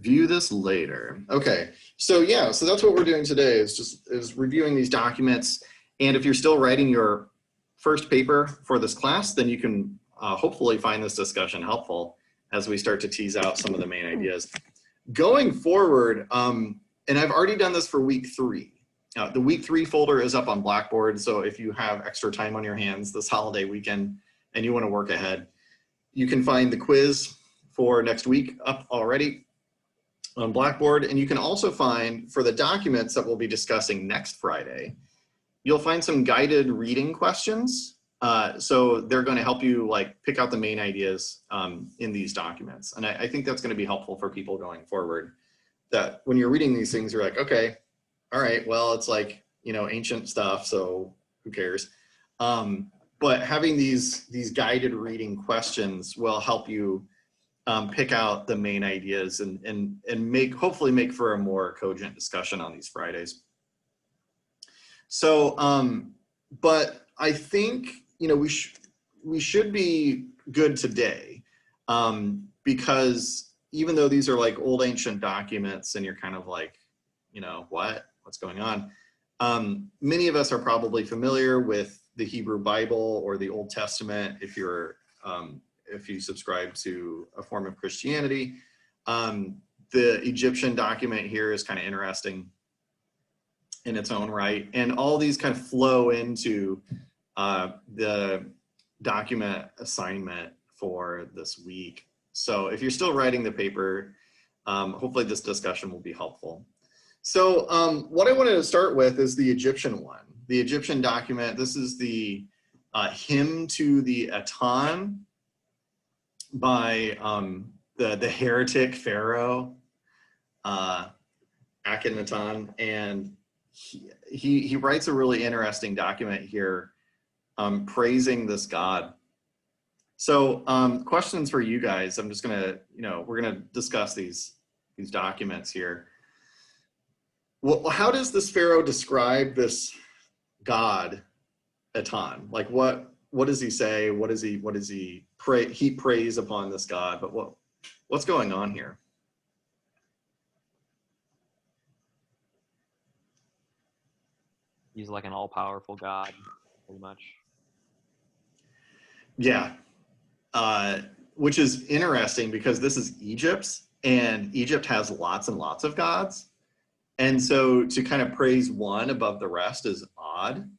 View this later. Okay, so yeah, so that's what we're doing today is reviewing these documents. And if you're still writing your first paper for this class, then you can hopefully find this discussion helpful as we start to tease out some of the main ideas. Going forward, and I've already done this for week 3. The week 3 folder is up on Blackboard, so if you have extra time on your hands this holiday weekend and you want to work ahead, you can find the quiz for next week up already on Blackboard, and you can also find, for the documents that we'll be discussing next Friday, you'll find some guided reading questions. So they're going to help you like pick out the main ideas in these documents. And I think that's going to be helpful for people going forward, that when you're reading these things, you're like, okay, all right, well, it's like, you know, ancient stuff, so who cares? But having these guided reading questions will help you pick out the main ideas and hopefully make for a more cogent discussion on these Fridays. So, but I think, you know, we should be good today, because even though these are like old ancient documents and you're kind of like, you know, what's going on? Many of us are probably familiar with the Hebrew Bible or the Old Testament if you subscribe to a form of Christianity. The Egyptian document here is kind of interesting in its own right. And all these kind of flow into the document assignment for this week. So if you're still writing the paper, hopefully this discussion will be helpful. So what I wanted to start with is the Egyptian one. The Egyptian document, this is the hymn to the Aton by the heretic pharaoh, Akhenaton, and he writes a really interesting document here praising this god. So questions for you guys. I'm just gonna, you know, we're gonna discuss these documents here. Well, how does this pharaoh describe this god Aton? Like what does he say? What does he pray? He prays upon this god, but what's going on here? He's like an all-powerful god, pretty much. Yeah, which is interesting because this is Egypt, and Egypt has lots and lots of gods. And so to kind of praise one above the rest is odd.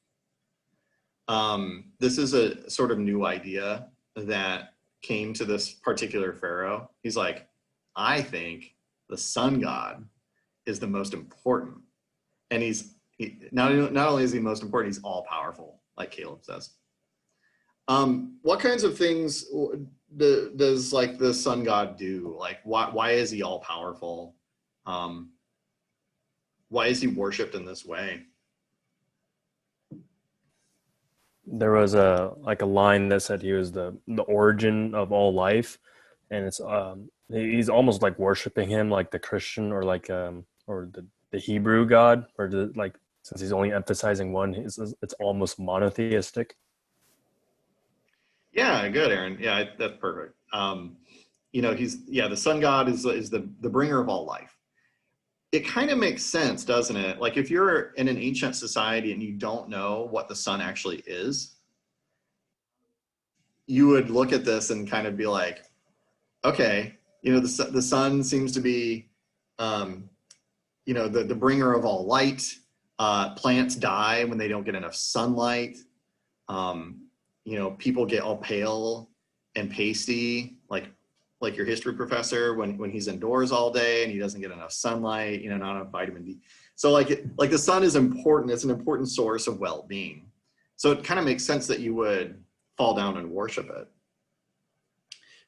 This is a sort of new idea that came to this particular pharaoh. He's like, I think the sun god is the most important. And not only is he most important, he's all powerful, like Caleb says. What kinds of things does like the sun god do? Like why is he all powerful? Why is he worshipped in this way? There was a line that said he was the origin of all life, and it's he's almost like worshiping him like the Christian or like or the Hebrew God, or like since he's only emphasizing one, it's almost monotheistic. Yeah, good, Aaron. Yeah, that's perfect. You know, the sun god is the bringer of all life. It kind of makes sense, doesn't it? Like if you're in an ancient society and you don't know what the sun actually is, you would look at this and kind of be like, okay, you know, the sun seems to be, you know, the bringer of all light. Plants die when they don't get enough sunlight. You know, people get all pale and pasty, like your history professor when he's indoors all day and he doesn't get enough sunlight, you know, not enough vitamin D. So like the sun is important. It's an important source of well-being. So it kind of makes sense that you would fall down and worship it.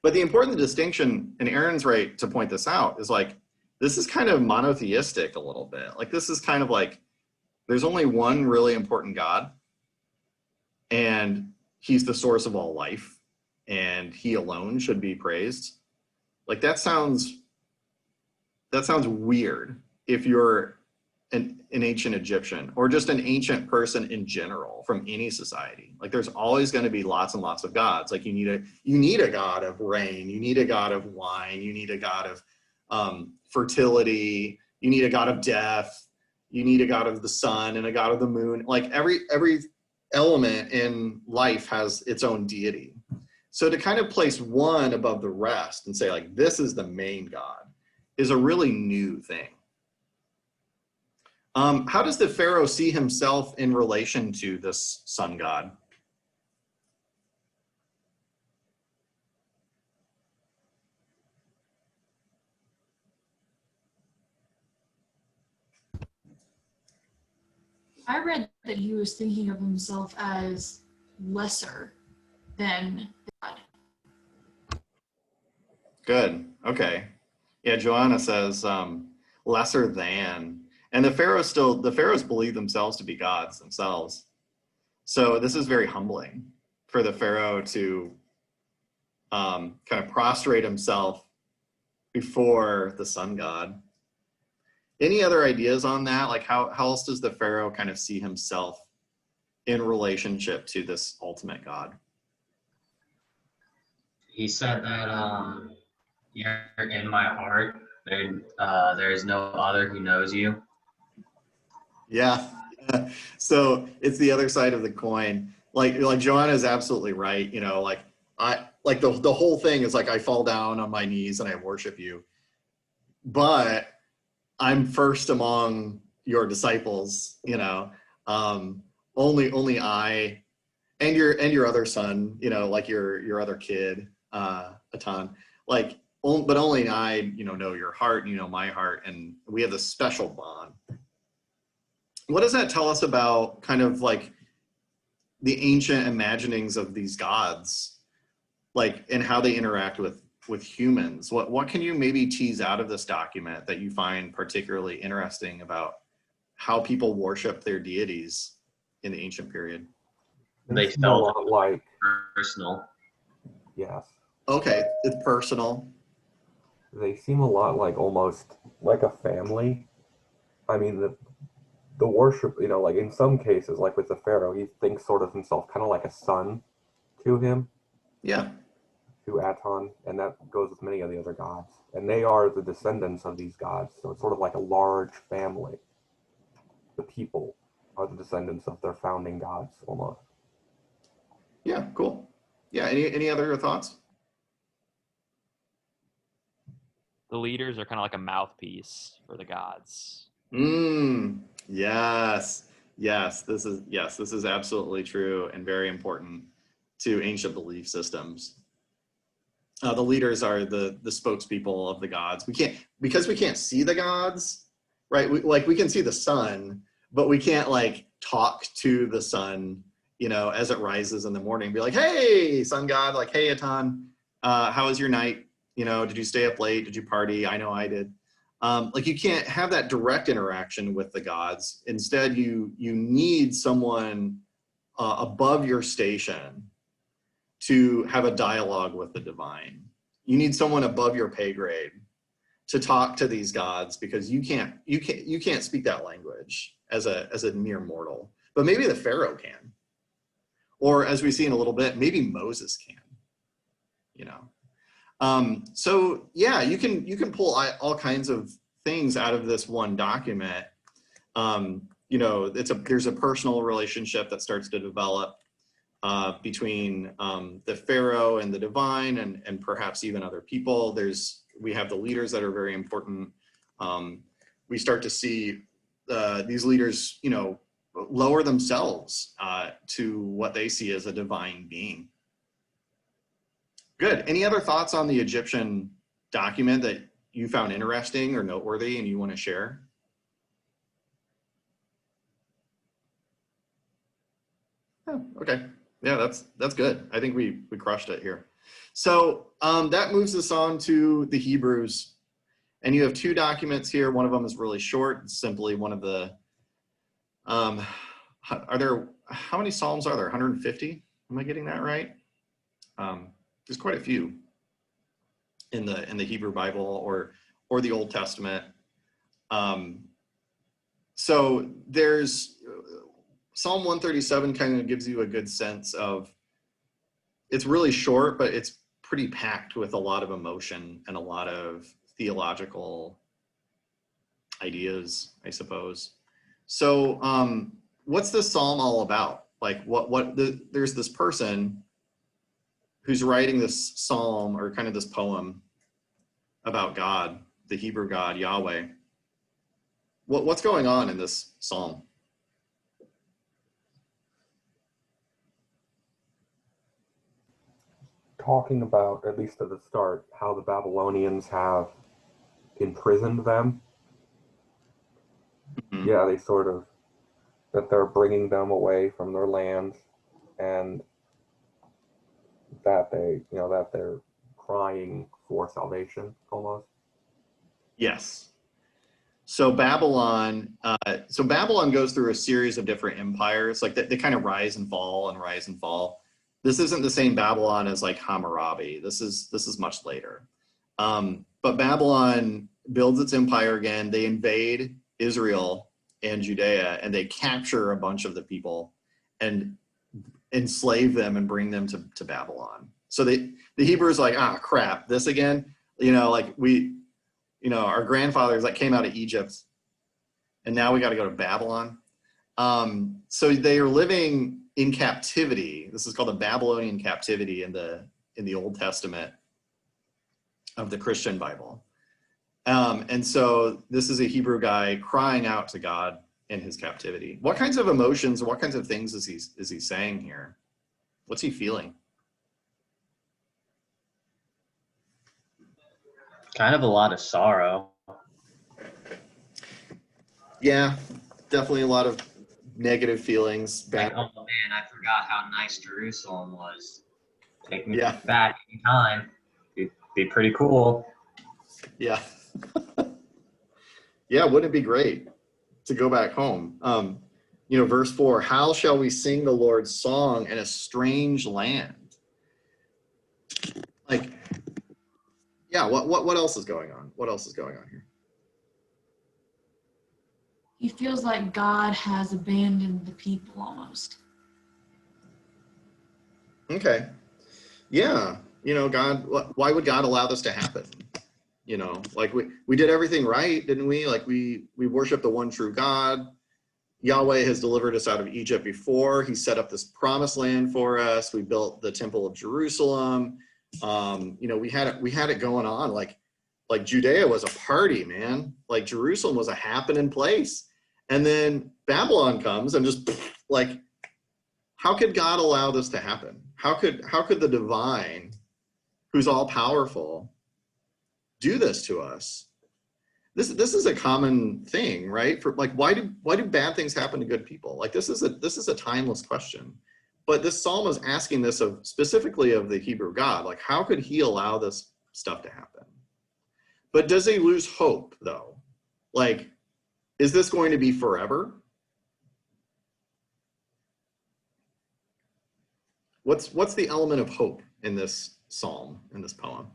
But the important distinction, and Aaron's right to point this out, is like, this is kind of monotheistic a little bit. Like this is kind of like, there's only one really important God, and he's the source of all life, and he alone should be praised. Like that sounds weird if you're an ancient Egyptian or just an ancient person in general from any society. Like there's always going to be lots and lots of gods. Like you need a god of rain, you need a god of wine, you need a god of fertility. You need a god of death. You need a god of the sun and a god of the moon. Like every element in life has its own deity. So to kind of place one above the rest and say like, this is the main god is a really new thing. How does the Pharaoh see himself in relation to this sun god? I read that he was thinking of himself as lesser than God. Good. Okay. Yeah, Joanna says lesser than. And the pharaohs believe themselves to be gods themselves. So this is very humbling for the pharaoh to kind of prostrate himself before the sun god. Any other ideas on that? Like how else does the pharaoh kind of see himself in relationship to this ultimate god? He said that you're in my heart. There is no other who knows you. Yeah. So it's the other side of the coin. Like Joanna is absolutely right. You know, like the whole thing is like I fall down on my knees and I worship you, but I'm first among your disciples. You know, only I and your other son. You know, like your other kid, Aton. Like, but only I. You know your heart. You know my heart, and we have this special bond. What does that tell us about kind of like the ancient imaginings of these gods, like, and how they interact with humans? What can you maybe tease out of this document that you find particularly interesting about how people worship their deities in the ancient period? They seem a lot like, personal. yes, Okay, it's personal. they seem a lot like almost like a family. I mean, the worship, you know, like in some cases, like with the pharaoh, he thinks sort of himself kind of like a son to him, Yeah. to Aton, and that goes with many of the other gods. And they are the descendants of these gods, so it's sort of like a large family. The people are the descendants of their founding gods, almost. Yeah, cool. Yeah, any other thoughts? The leaders are kind of like a mouthpiece for the gods. Yes. This is absolutely true and very important to ancient belief systems. The leaders are the spokespeople of the gods. Because we can't see the gods, right? We can see the sun, but we can't like talk to the sun, you know, as it rises in the morning, be like, hey, sun god, like, hey, Aton, how was your night? You know, did you stay up late? Did you party? I know I did. Like you can't have that direct interaction with the gods. Instead, you need someone above your station to have a dialogue with the divine. You need someone above your pay grade to talk to these gods because you can't speak that language as a mere mortal. But maybe the pharaoh can, or as we see in a little bit, maybe Moses can. You know. So yeah, you can pull all kinds of things out of this one document. You know, there's a personal relationship that starts to develop between the pharaoh and the divine, and perhaps even other people. We have the leaders that are very important. We start to see these leaders, you know, lower themselves to what they see as a divine being. Good. Any other thoughts on the Egyptian document that you found interesting or noteworthy and you want to share? Oh, okay. Yeah, that's good. I think we crushed it here. So that moves us on to the Hebrews. And you have two documents here. One of them is really short. It's simply one of the, how many Psalms are there? 150? Am I getting that right? There's quite a few in the Hebrew Bible or the Old Testament. So there's Psalm 137 kind of gives you a good sense of, it's really short, but it's pretty packed with a lot of emotion and a lot of theological ideas, I suppose. So what's this psalm all about? Like there's this person who's writing this psalm, or kind of this poem about God, the Hebrew God, Yahweh. What's going on in this psalm? Talking about, at least at the start, how the Babylonians have imprisoned them. Mhm. Yeah, they sort of, that they're bringing them away from their land, and that that they're crying for salvation almost. Yes. So Babylon goes through a series of different empires, like they kind of rise and fall and rise and fall. This isn't the same Babylon as like Hammurabi. This is much later. But Babylon builds its empire again. They invade Israel and Judea, and they capture a bunch of the people and enslave them and bring them to Babylon. So the Hebrews like, crap, this again. Like our grandfathers like came out of Egypt, and now we got to go to Babylon. So they are living in captivity. This is called the Babylonian captivity in the Old Testament of the Christian Bible. And so this is a Hebrew guy crying out to God in his captivity. What kinds of emotions, what kinds of things is he saying here? What's he feeling? Kind of a lot of sorrow. Yeah, definitely a lot of negative feelings. Like, oh man, I forgot how nice Jerusalem was. Take me Yeah. back anytime. It'd be pretty cool. Yeah. Yeah, wouldn't it be great to go back home? Verse 4, how shall we sing the Lord's song in a strange land? Like, yeah, what else is going on? What else is going on here? He feels like God has abandoned the people almost. Okay. Yeah. God, why would God allow this to happen? Like we did everything right, didn't we? Like we worship the one true God. Yahweh has delivered us out of Egypt before. He set up this promised land for us. We built the temple of Jerusalem. We had it going on. Like Judea was a party, man. Like Jerusalem was a happening place. And then Babylon comes and just like, how could God allow this to happen? How could the divine, who's all powerful, do this to us? This is a common thing, right? For like, why do bad things happen to good people? Like this is a timeless question. But this psalm is asking this specifically of the Hebrew God. Like, how could he allow this stuff to happen? But does he lose hope though? Like, is this going to be forever? What's the element of hope in this psalm, in this poem?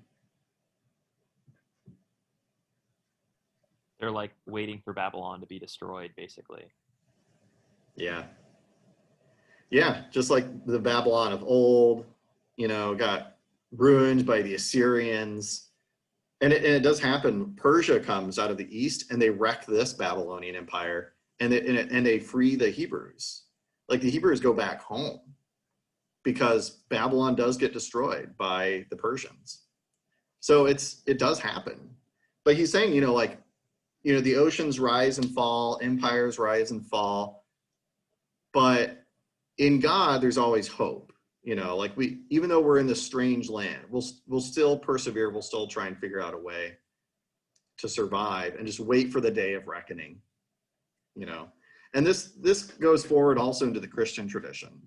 They're like waiting for Babylon to be destroyed, basically. Yeah. Yeah, just like the Babylon of old, got ruined by the Assyrians. And it does happen. Persia comes out of the east and they wreck this Babylonian empire, and they free the Hebrews. Like the Hebrews go back home because Babylon does get destroyed by the Persians. So it does happen. But he's saying, the oceans rise and fall, empires rise and fall, but in God, there's always hope. Even though we're in this strange land, we'll still persevere. We'll still try and figure out a way to survive and just wait for the day of reckoning. And this goes forward also into the Christian tradition.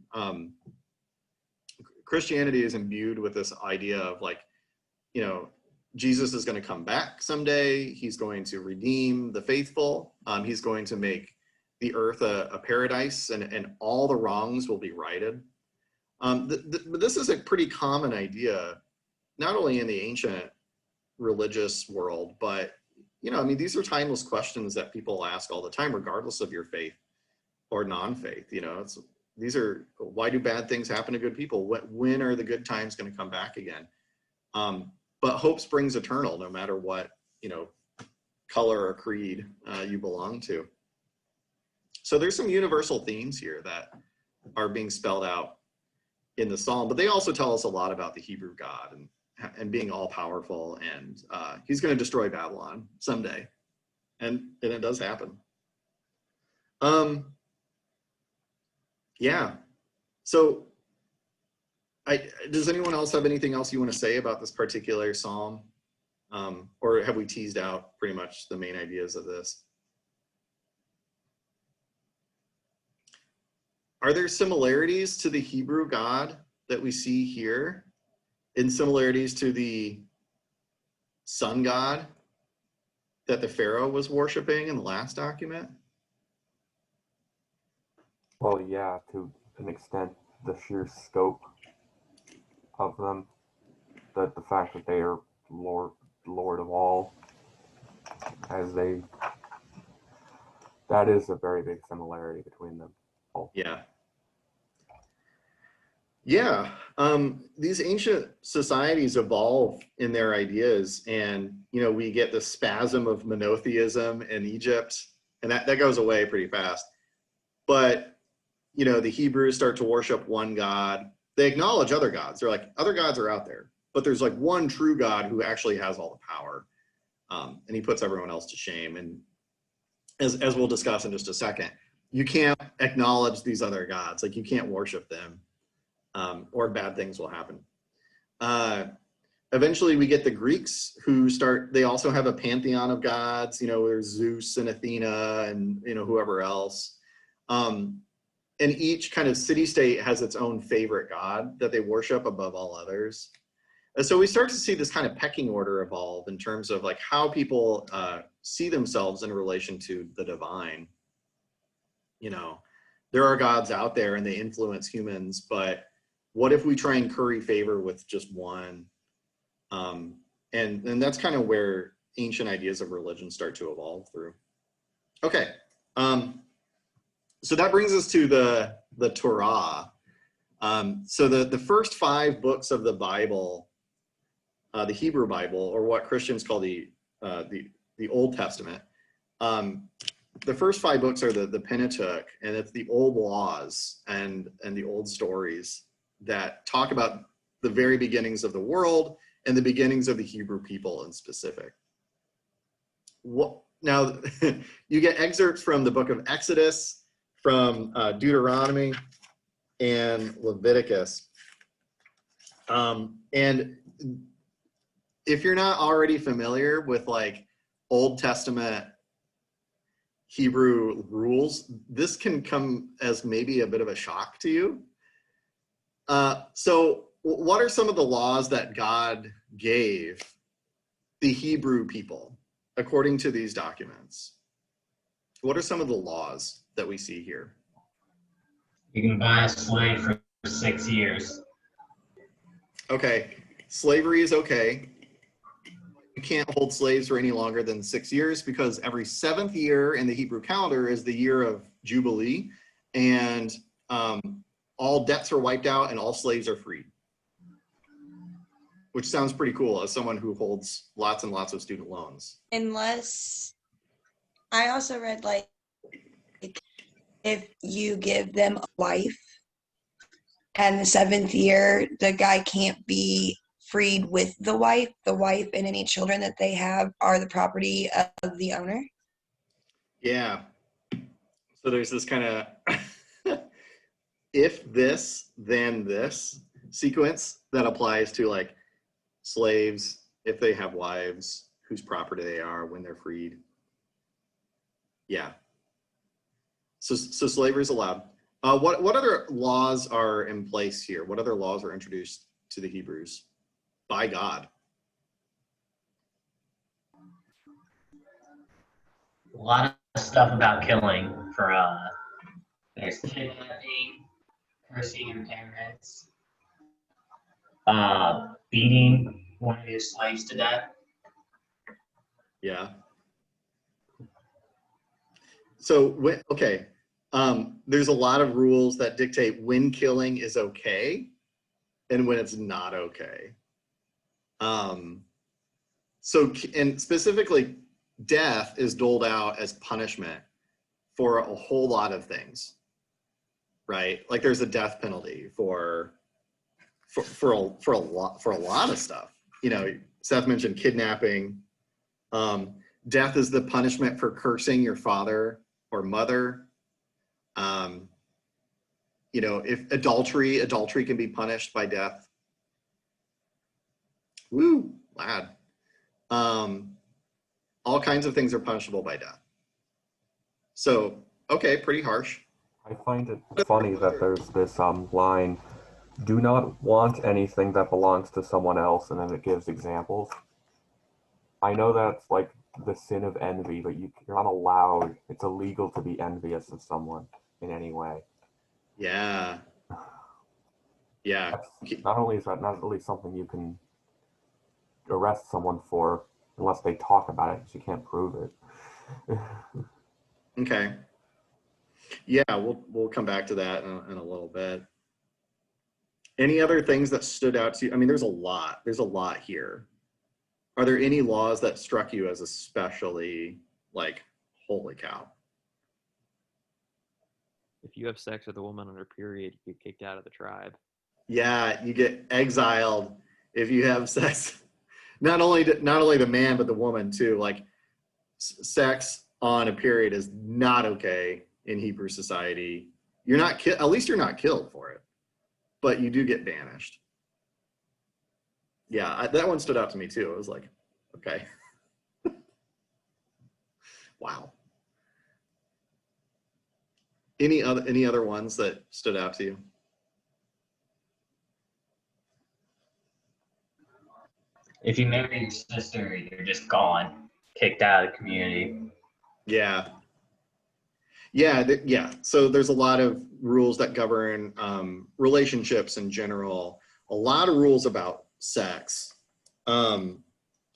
Christianity is imbued with this idea of Jesus is going to come back someday. He's going to redeem the faithful. He's going to make the earth a paradise, and all the wrongs will be righted. But this is a pretty common idea, not only in the ancient religious world, but these are timeless questions that people ask all the time, regardless of your faith or non-faith. These are, why do bad things happen to good people? When are the good times going to come back again? But hope springs eternal, no matter what color or creed you belong to. So there's some universal themes here that are being spelled out in the psalm, but they also tell us a lot about the Hebrew God and being all powerful, and he's going to destroy Babylon someday, and it does happen. Yeah. So does anyone else have anything else you want to say about this particular psalm? Or have we teased out pretty much the main ideas of this? Are there similarities to the Hebrew God that we see here, in similarities to the sun god that the Pharaoh was worshiping in the last document? Well, yeah, to an extent, the sheer scope of them, that the fact that they are Lord of all, that is a very big similarity between them all. Yeah. Yeah. These ancient societies evolve in their ideas, and we get the spasm of monotheism in Egypt, and that goes away pretty fast. But the Hebrews start to worship one God. They acknowledge other gods. They're like, other gods are out there, but there's like one true God who actually has all the power, and he puts everyone else to shame. And as we'll discuss in just a second, you can't acknowledge these other gods. Like, you can't worship them, or bad things will happen. Eventually we get the Greeks who they also have a pantheon of gods. There's Zeus and Athena and whoever else. And each kind of city-state has its own favorite god that they worship above all others. And so we start to see this kind of pecking order evolve in terms of like how people see themselves in relation to the divine. There are gods out there and they influence humans, but what if we try and curry favor with just one? And that's kind of where ancient ideas of religion start to evolve through. Okay. So that brings us to the Torah. So the first 5 books of the Bible, the Hebrew Bible, or what Christians call the Old Testament. The first 5 books are the Pentateuch, and it's the old laws and the old stories that talk about the very beginnings of the world and the beginnings of the Hebrew people in specific. Now, you get excerpts from the book of Exodus, from Deuteronomy and Leviticus. And if you're not already familiar with like Old Testament Hebrew rules, this can come as maybe a bit of a shock to you. So what are some of the laws that God gave the Hebrew people according to these documents? What are some of the laws that we see here? You can buy a slave for 6 years. Okay, slavery is okay. You can't hold slaves for any longer than 6 years, because every 7th year in the Hebrew calendar is the year of Jubilee, and all debts are wiped out and all slaves are freed. Which sounds pretty cool as someone who holds lots and lots of student loans. Unless, I also read like if you give them a wife and the 7th year, the guy can't be freed with the wife and any children that they have are the property of the owner. Yeah. So there's this kind of if this, then this sequence that applies to like slaves, if they have wives, whose property they are, when they're freed. Yeah. So slavery is allowed. What other laws are in place here? What other laws are introduced to the Hebrews by God? A lot of stuff about killing. There's kidnapping, cursing your parents, beating one of your slaves to death. Yeah. So, okay. There's a lot of rules that dictate when killing is okay and when it's not okay. So, and specifically, death is doled out as punishment for a whole lot of things, right? Like there's a death penalty for a lot of stuff. You know, Seth mentioned kidnapping. Death is the punishment for cursing your father or mother. You know, if adultery can be punished by death. Woo, lad. All kinds of things are punishable by death. So, okay, pretty harsh. I find it funny that there's this line, do not want anything that belongs to someone else, and then it gives examples. I know that's like the sin of envy, but you're not allowed, it's illegal to be envious of someone in any way. Yeah. Yeah. Not only is that not really something you can arrest someone for unless they talk about it, because you can't prove it. Okay. Yeah, we'll come back to that in a little bit. Any other things that stood out to you? I mean, there's a lot here. Are there any laws that struck you as especially like, holy cow? If you have sex with a woman on her period, you get kicked out of the tribe. Yeah, you get exiled if you have sex. Not only the man, but the woman too. Like sex on a period is not okay in Hebrew society. You're not at least you're not killed for it, but you do get banished. Yeah, that one stood out to me too. I was like, okay. Wow. Any other ones that stood out to you? If you marry your sister, you're just gone, kicked out of the community. Yeah. Yeah. So there's a lot of rules that govern relationships in general. A lot of rules about sex,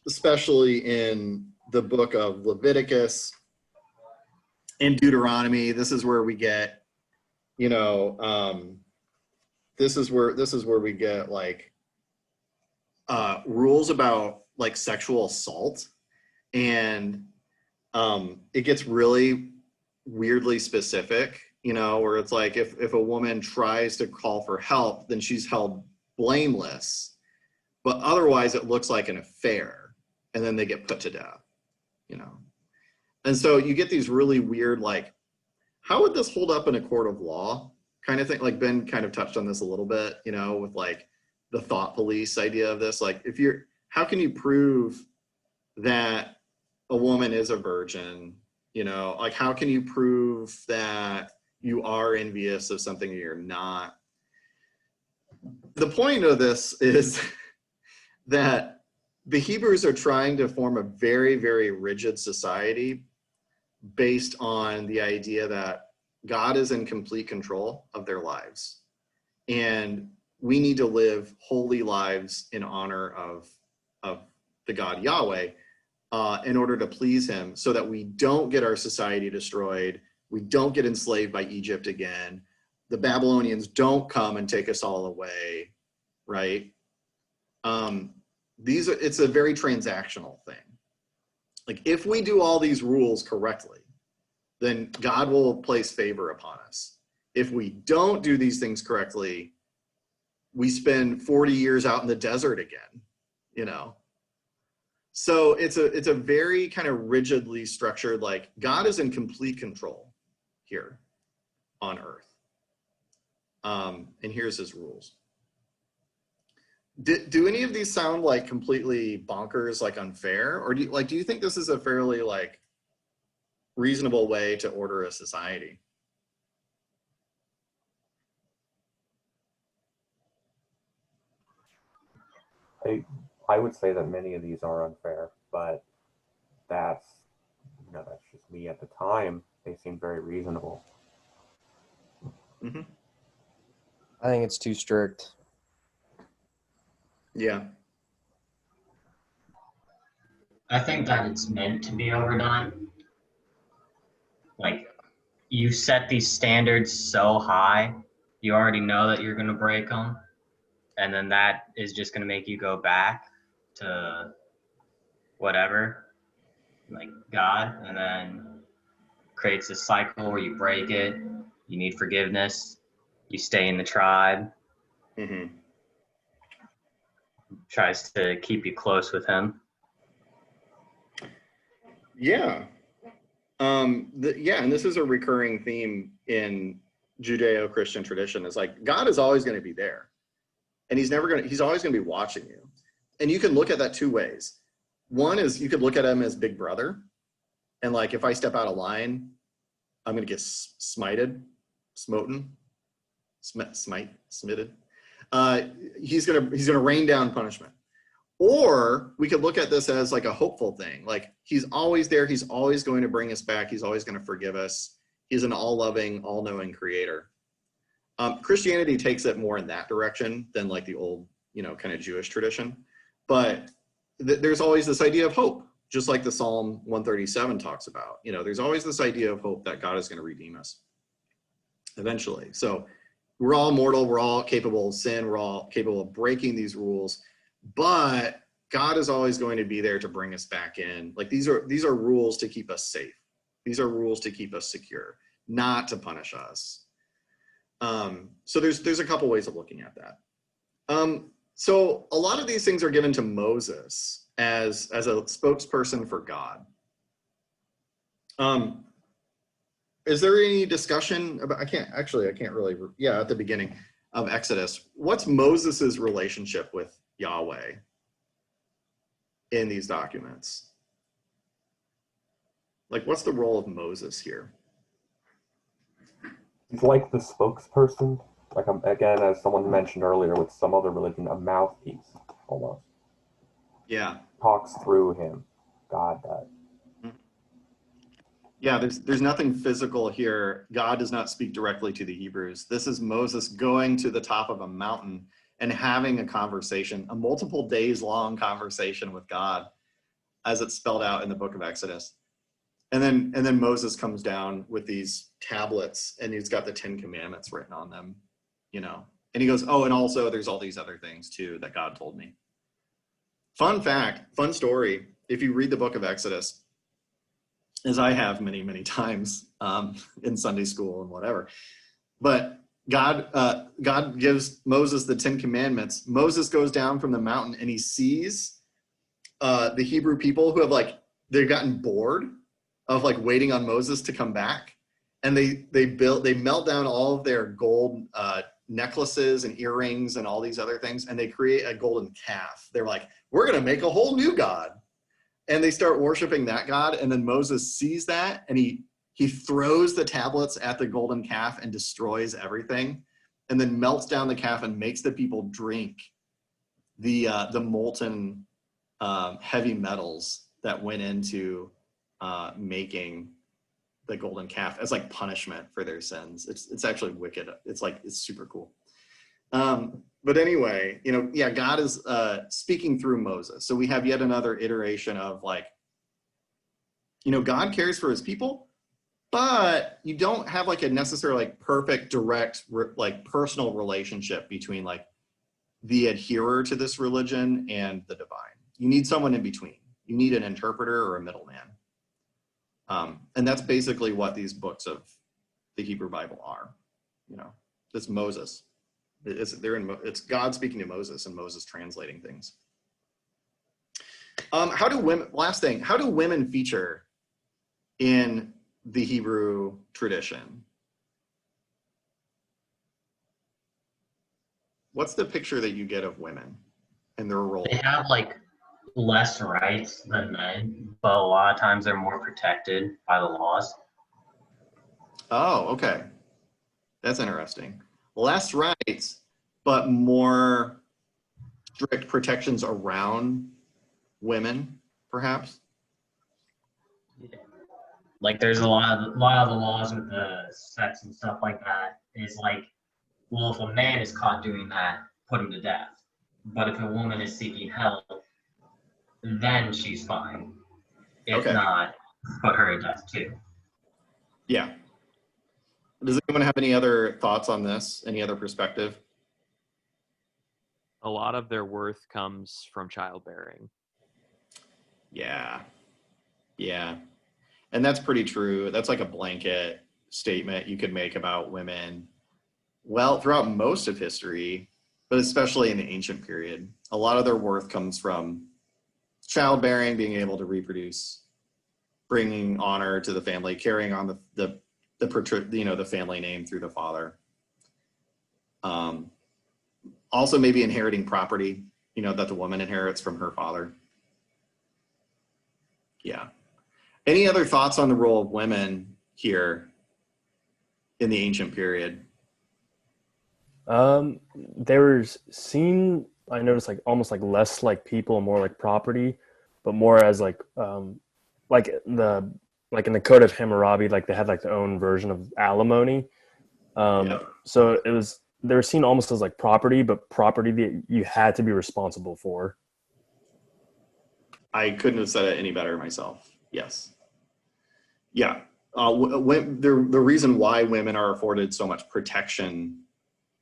especially in the book of Leviticus and Deuteronomy. This is where we get, you know, this is where we get like rules about like sexual assault, and it gets really weirdly specific, you know, where it's like if a woman tries to call for help, then she's held blameless, but otherwise it looks like an affair, and then they get put to death, you know. And so you get these really weird, like, how would this hold up in a court of law kind of thing? Like Ben kind of touched on this a little bit, you know, with like the thought police idea of this. Like how can you prove that a woman is a virgin? You know, like how can you prove that you are envious of something you're not? The point of this is that the Hebrews are trying to form a very, very rigid society based on the idea that God is in complete control of their lives. And we need to live holy lives in honor of the God Yahweh in order to please him, so that we don't get our society destroyed. We don't get enslaved by Egypt again. The Babylonians don't come and take us all away, right? It's a very transactional thing. Like if we do all these rules correctly, then God will place favor upon us. If we don't do these things correctly, we spend 40 years out in the desert again, you know? So it's a very kind of rigidly structured, like God is in complete control here on earth. And here's his rules. Do any of these sound like completely bonkers, like unfair? Or do you think this is a fairly like reasonable way to order a society? I would say that many of these are unfair, but that's just me at the time. They seem very reasonable. Mm-hmm. I think it's too strict. Yeah. I think that it's meant to be overdone. Like, you set these standards so high, you already know that you're going to break them. And then that is just going to make you go back to whatever, like God, and then creates this cycle where you break it, you need forgiveness, you stay in the tribe, Mm-hmm. tries to keep you close with him. Yeah. And this is a recurring theme in Judeo-Christian tradition, is like God is always going to be there, and he's always going to be watching you. And you can look at that two ways. One is you could look at him as big brother, and like, if I step out of line, I'm going to get smited, smoten, smitted. He's going to rain down punishment. Or we could look at this as like a hopeful thing. Like, he's always there. He's always going to bring us back. He's always going to forgive us. He's an all-loving, all-knowing creator. Christianity takes it more in that direction than like the old, kind of Jewish tradition. But there's always this idea of hope, just like the Psalm 137 talks about. There's always this idea of hope that God is going to redeem us eventually. So we're all mortal. We're all capable of sin. We're all capable of breaking these rules. But God is always going to be there to bring us back in. Like, these are rules to keep us safe. These are rules to keep us secure, not to punish us. So there's a couple ways of looking at that. So a lot of these things are given to Moses as a spokesperson for God. Is there any discussion about, I can't really, at the beginning of Exodus, what's Moses's relationship with Yahweh in these documents? Like, what's the role of Moses here? He's like the spokesperson, like, again, as someone mentioned earlier with some other religion, a mouthpiece almost. Yeah. Talks through him. God does. Yeah, there's nothing physical here. God does not speak directly to the Hebrews. This is Moses going to the top of a mountain and having a conversation, a multiple days long conversation with God, as it's spelled out in the book of Exodus. And then Moses comes down with these tablets, and he's got the 10 Commandments written on them, and he goes, oh, and also there's all these other things too that God told me. Fun fact, fun story. If you read the book of Exodus, as I have many, many times in Sunday school and whatever, but God gives Moses the 10 Commandments. Moses goes down from the mountain and he sees the Hebrew people who have they've gotten bored of waiting on Moses to come back, and they melt down all of their gold necklaces and earrings and all these other things, and they create a golden calf. They're like, we're gonna make a whole new god, and they start worshiping that god. And then Moses sees that, and he throws the tablets at the golden calf and destroys everything, and then melts down the calf and makes the people drink the molten heavy metals that went into making the golden calf as punishment for their sins. It's actually wicked. It's super cool. But anyway, God is speaking through Moses. So we have yet another iteration of God cares for his people, but you don't have a necessary perfect, direct, personal relationship between the adherer to this religion and the divine. You need someone in between. You need an interpreter or a middleman. And that's basically what these books of the Hebrew Bible are. It's Moses. It's God speaking to Moses and Moses translating things. How do women feature in the Hebrew tradition? What's the picture that you get of women and their role? They have less rights than men, but a lot of times they're more protected by the laws. Oh, okay. That's interesting. Less rights, but more strict protections around women, perhaps? There's a lot of the laws with the sex and stuff like that is well, if a man is caught doing that, put him to death. But if a woman is seeking help, then she's fine. If not, put her to death too. Yeah. Does anyone have any other thoughts on this? Any other perspective? A lot of their worth comes from childbearing. Yeah. Yeah. And that's pretty true. That's like a blanket statement you could make about women. Well, throughout most of history, but especially in the ancient period, a lot of their worth comes from childbearing, being able to reproduce, bringing honor to the family, carrying on the family name through the father. Also maybe inheriting property, that the woman inherits from her father. Yeah. Any other thoughts on the role of women here in the ancient period? They were seen, I noticed, like almost like less like people and more like property, but more as like in the Code of Hammurabi, like they had like their own version of alimony. Yeah. So they were seen almost as like property, but property that you had to be responsible for. I couldn't have said it any better myself. Yes. Yeah. The reason why women are afforded so much protection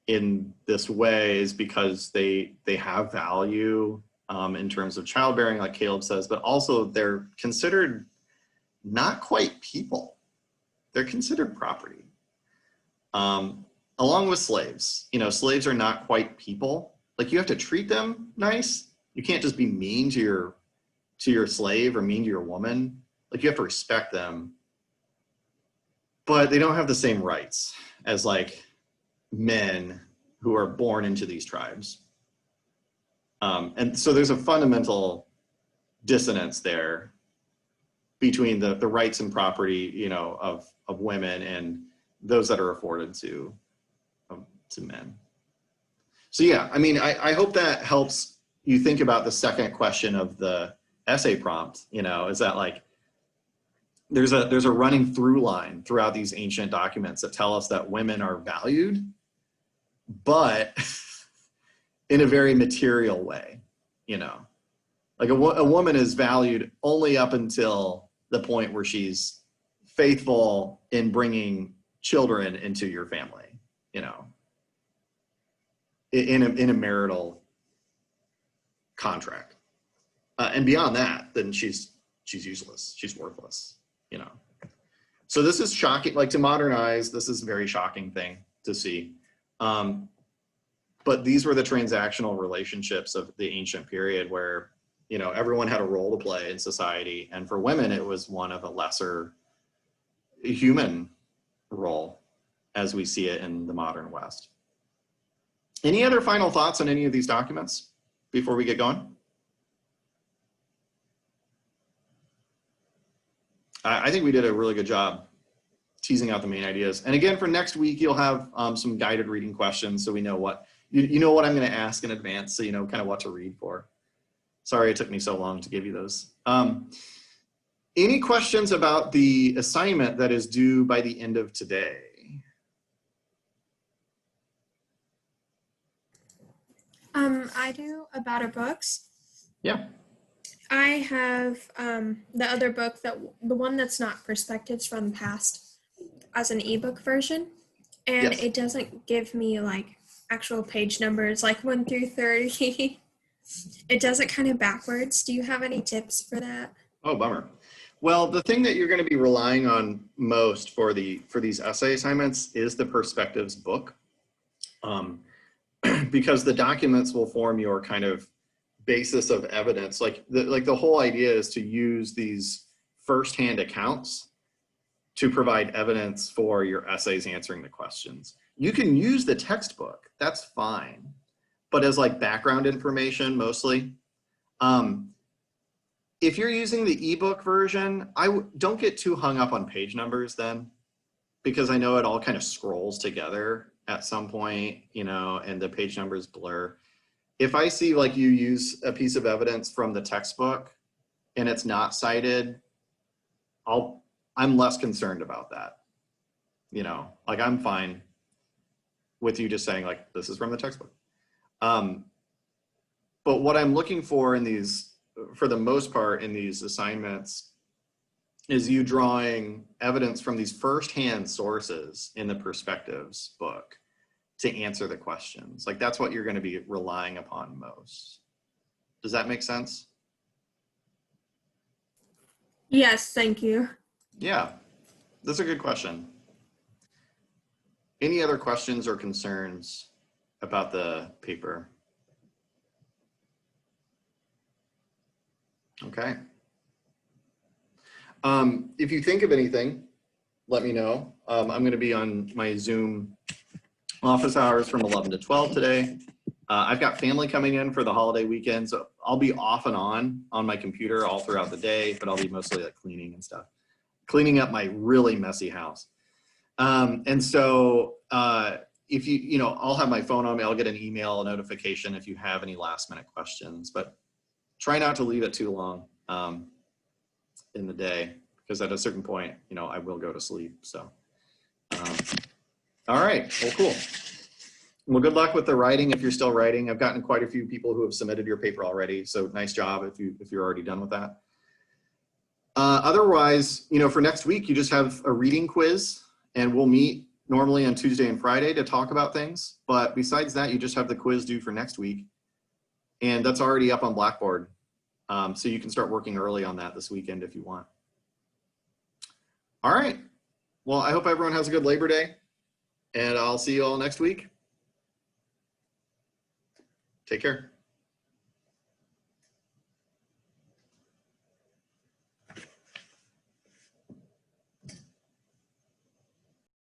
in this way is because they have value in terms of childbearing, like Caleb says, but also they're considered not quite people. They're considered property. Along with slaves. Slaves are not quite people. Like, you have to treat them nice. You can't just be mean to your slave or mean to your woman. Like, you have to respect them. But they don't have the same rights as like men who are born into these tribes. And so there's a fundamental dissonance there between the rights and property, of women and those that are afforded to men. So yeah, I mean, I hope that helps you think about the second question of the essay prompt, is that like, there's a running through line throughout these ancient documents that tell us that women are valued, but in a very material way, like a woman is valued only up until the point where she's faithful in bringing children into your family, in a marital contract. And beyond that, then she's useless. She's worthless, So this is shocking, like, to modernize, this is a very shocking thing to see. But these were the transactional relationships of the ancient period where, everyone had a role to play in society. And for women, it was one of a lesser human role as we see it in the modern West. Any other final thoughts on any of these documents before we get going? I think we did a really good job teasing out the main ideas. And again, for next week, you'll have some guided reading questions, so we know what you know what I'm going to ask in advance, so you know kind of what to read for. Sorry it took me so long to give you those. Any questions about the assignment that is due by the end of today? I do about our books. Yeah. I have the other book, the one that's not perspectives from the past, as an ebook version, and Yes. It doesn't give me like actual page numbers, like 1 through 30. It does it kind of backwards. Do you have any tips for that? Oh, bummer. Well, the thing that you're going to be relying on most for these essay assignments is the perspectives book, because the documents will form your kind of basis of evidence. Like the whole idea is to use these firsthand accounts to provide evidence for your essays answering the questions. You can use the textbook, that's fine, but as like background information mostly. If you're using the ebook version, don't get too hung up on page numbers then, because I know it all kind of scrolls together at some point, and the page numbers blur. If I see like you use a piece of evidence from the textbook and it's not cited, I'm less concerned about that. Like, I'm fine with you just saying like, this is from the textbook. But what I'm looking for in these, for the most part in these assignments, is you drawing evidence from these firsthand sources in the perspectives book to answer the questions. Like, that's what you're going to be relying upon most. Does that make sense? Yes, thank you. Yeah, that's a good question. Any other questions or concerns about the paper? Okay. If you think of anything, let me know. I'm going to be on my Zoom office hours from 11 to 12 today. I've got family coming in for the holiday weekend, so I'll be off and on my computer all throughout the day, but I'll be mostly like cleaning and stuff, cleaning up my really messy house. And so if I'll have my phone on me, I'll get an email, a notification if you have any last minute questions, but try not to leave it too long in the day, because at a certain point, I will go to sleep. So, all right, well, cool. Well, good luck with the writing if you're still writing. I've gotten quite a few people who have submitted your paper already, so nice job if you're already done with that. Otherwise, for next week, you just have a reading quiz, and we'll meet normally on Tuesday and Friday to talk about things. But besides that, you just have the quiz due for next week, and that's already up on Blackboard. So you can start working early on that this weekend if you want. All right. Well, I hope everyone has a good Labor Day, and I'll see you all next week. Take care.